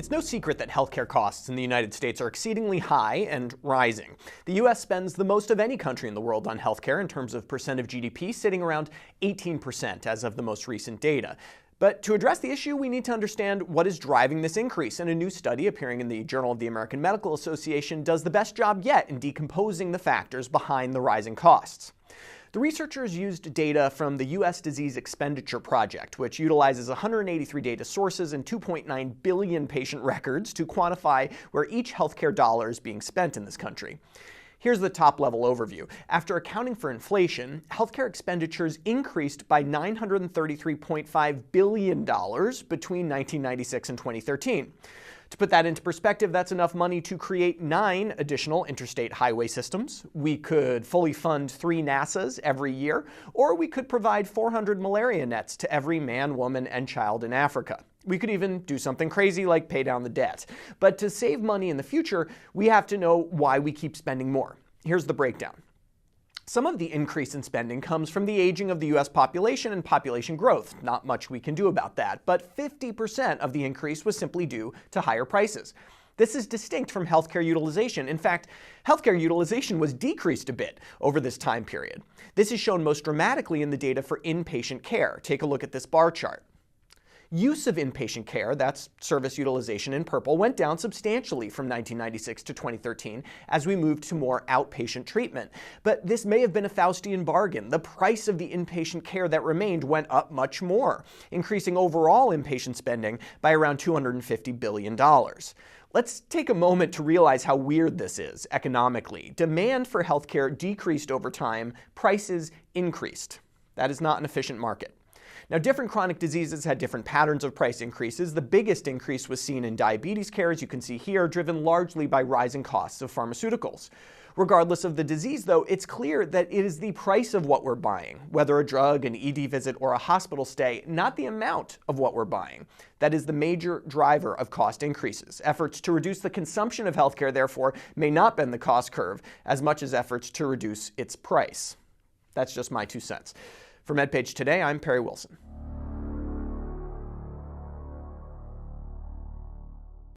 It's no secret that healthcare costs in the United States are exceedingly high and rising. The U.S. spends the most of any country in the world on healthcare in terms of percent of GDP, sitting around 18% as of the most recent data. But to address the issue, we need to understand what is driving this increase, and a new study appearing in the Journal of the American Medical Association does the best job yet in decomposing the factors behind the rising costs. The researchers used data from the U.S. Disease Expenditure Project, which utilizes 183 data sources and 2.9 billion patient records to quantify where each healthcare dollar is being spent in this country. Here's the top-level overview. After accounting for inflation, healthcare expenditures increased by $933.5 billion between 1996 and 2013. To put that into perspective, that's enough money to create 9 additional interstate highway systems. We could fully fund 3 NASAs every year, or we could provide 400 malaria nets to every man, woman, and child in Africa. We could even do something crazy like pay down the debt. But to save money in the future, we have to know why we keep spending more. Here's the breakdown. Some of the increase in spending comes from the aging of the U.S. population and population growth. Not much we can do about that, but 50% of the increase was simply due to higher prices. This is distinct from healthcare utilization. In fact, healthcare utilization was decreased a bit over this time period. This is shown most dramatically in the data for inpatient care. Take a look at this bar chart. Use of inpatient care, that's service utilization in purple, went down substantially from 1996 to 2013 as we moved to more outpatient treatment. But this may have been a Faustian bargain. The price of the inpatient care that remained went up much more, increasing overall inpatient spending by around $250 billion. Let's take a moment to realize how weird this is economically. Demand for healthcare decreased over time, prices increased. That is not an efficient market. Now, different chronic diseases had different patterns of price increases. The biggest increase was seen in diabetes care, as you can see here, driven largely by rising costs of pharmaceuticals. Regardless of the disease, though, it's clear that it is the price of what we're buying, whether a drug, an ED visit, or a hospital stay, not the amount of what we're buying. That is the major driver of cost increases. Efforts to reduce the consumption of healthcare, therefore, may not bend the cost curve as much as efforts to reduce its price. That's just my 2 cents. For MedPage Today, I'm Perry Wilson.